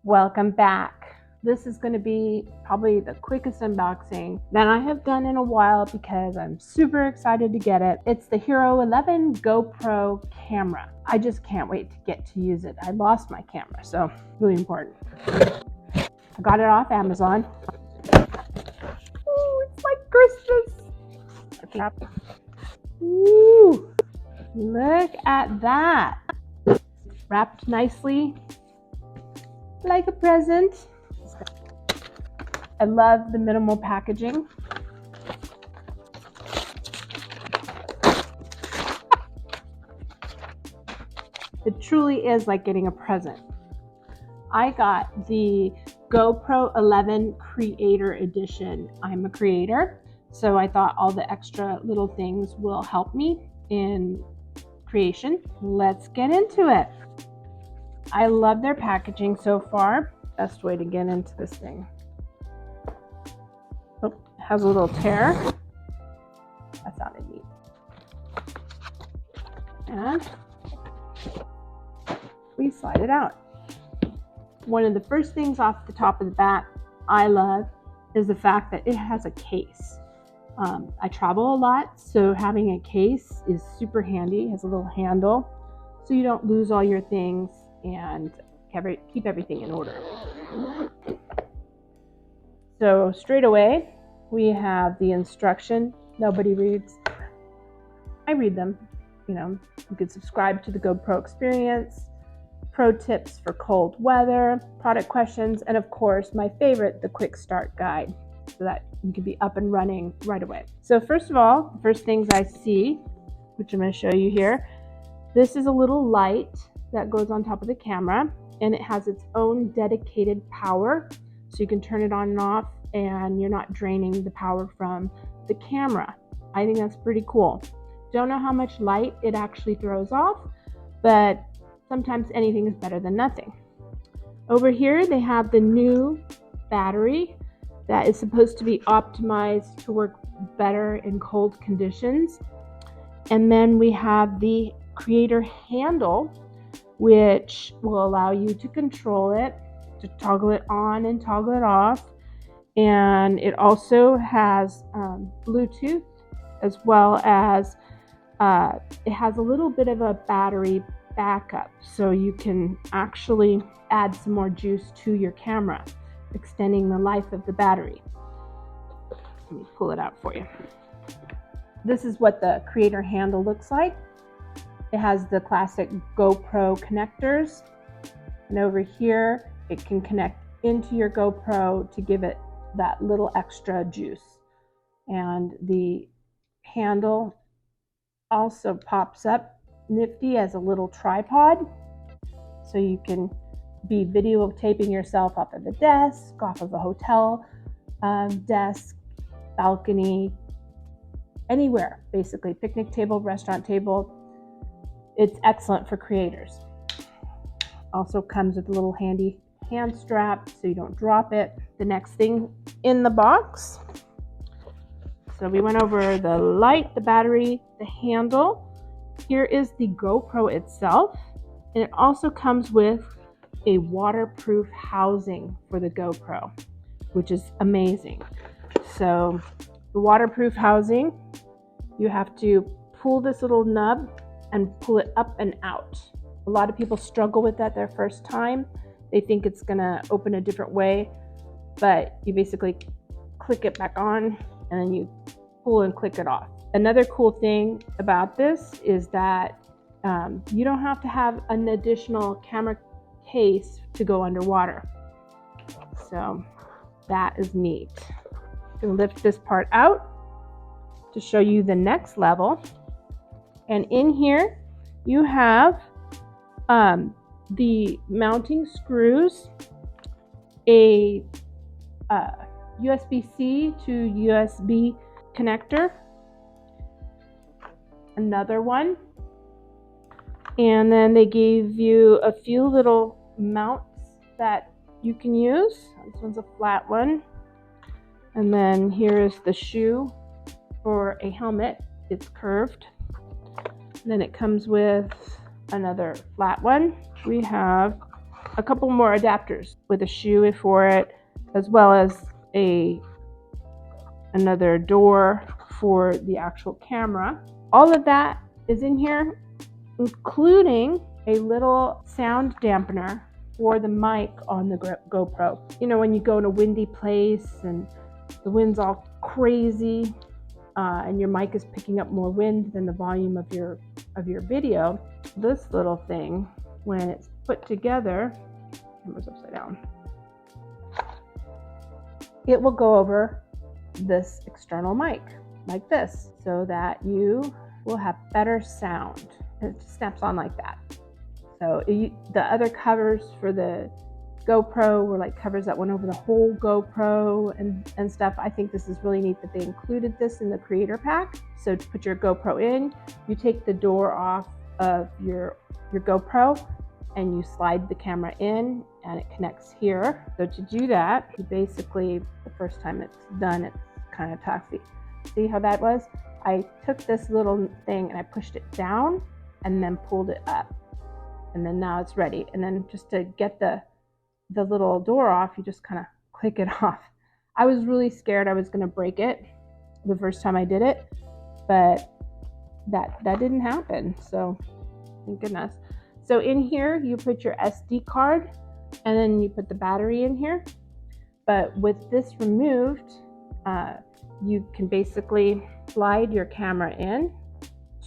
Welcome back. This is going to be probably the quickest unboxing that I have done in a while because I'm super excited to get it. It's the Hero 11 GoPro camera. I just can't wait to get to use it. I lost my camera, so really important. I got it off Amazon. Oh, it's like Christmas. Ooh, look at that. Wrapped nicely like a present. I love the minimal packaging. It truly is like getting a present. I got the GoPro 11 Creator Edition. I'm a creator, so I thought all the extra little things will help me in creation. Let's get into it. I love their packaging so far. Best way to get into this thing. Oh, it has a little tear. That sounded neat. And we slide it out. One of the first things off the top of the bat I love is the fact that it has a case. I travel a lot, so having a case is super handy. It has a little handle so you don't lose all your things and keep everything in order. So straight away, we have the instruction. Nobody reads. I read them. You can subscribe to the GoPro experience, pro tips for cold weather, product questions, and of course, my favorite, the quick start guide, so that you can be up and running right away. So first of all, the first things I see, which I'm going to show you here, this is a little light that goes on top of the camera, and it has its own dedicated power, so you can turn it on and off, and you're not draining the power from the camera. I think that's pretty cool. Don't know how much light it actually throws off, but sometimes anything is better than nothing. Over here, they have the new battery that is supposed to be optimized to work better in cold conditions. And then we have the Creator handle, which will allow you to control it, to toggle it on and toggle it off. And it also has Bluetooth, as well as it has a little bit of a battery backup, so you can actually add some more juice to your camera, extending the life of the battery. Let me pull it out for you. This is what the Creator handle looks like. It has the classic GoPro connectors, and over here it can connect into your GoPro to give it that little extra juice. And the handle also pops up nifty as a little tripod, so you can be videotaping yourself off of a desk, off of a hotel desk, balcony, anywhere basically, picnic table, restaurant table. It's excellent for creators. Also comes with a little handy hand strap so you don't drop it. The next thing in the box, so we went over the light, the battery, the handle. Here is the GoPro itself, and it also comes with a waterproof housing for the GoPro, which is amazing. So the waterproof housing, you have to pull this little nub and pull it up and out. A lot of people struggle with that their first time. They think it's gonna open a different way, but you basically click it back on and then you pull and click it off. Another cool thing about this is that you don't have to have an additional camera case to go underwater. So that is neat. I'm gonna lift this part out to show you the next level. And in here you have the mounting screws, a USB-C to USB connector, another one, and then they gave you a few little mounts that you can use. This one's a flat one, and then here is the shoe for a helmet. It's curved. And then it comes with another flat one. We have a couple more adapters with a shoe for it, as well as another door for the actual camera. All of that is in here, including a little sound dampener for the mic on the GoPro. You know, when you go in a windy place and the wind's all crazy, and your mic is picking up more wind than the volume of your video, this little thing, when it's put together, camera's upside down, it will go over this external mic like this, so that you will have better sound. It snaps on like that. So the other covers for the GoPro were like covers that went over the whole GoPro and stuff. I think this is really neat that they included this in the creator pack. So to put your GoPro in, you take the door off of your GoPro and you slide the camera in and it connects here. So to do that, you basically, the first time it's done, it's kind of tough. See how that was? I took this little thing and I pushed it down and then pulled it up. And then now it's ready. And then just to get the little door off, you just kind of click it off. I was really scared I was going to break it the first time I did it, but that didn't happen. So thank goodness. So in here, you put your SD card and then you put the battery in here. But with this removed, you can basically slide your camera in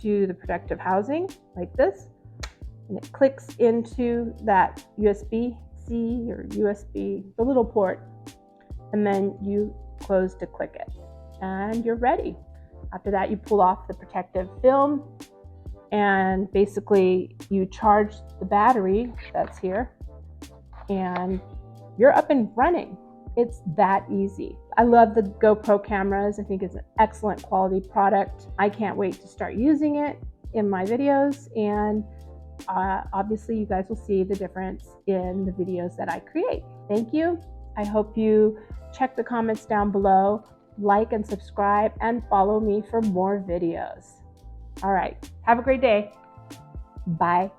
to the protective housing like this, and it clicks into that USB-C or USB, the little port, and then you close to click it, and you're ready. After that, you pull off the protective film, and basically you charge the battery that's here, and you're up and running. It's that easy. I love the GoPro cameras. I think it's an excellent quality product. I can't wait to start using it in my videos, and obviously you guys will see the difference in the videos that I create. Thank you. I hope you check the comments down below, like and subscribe, and follow me for more videos. All right, have a great day. Bye.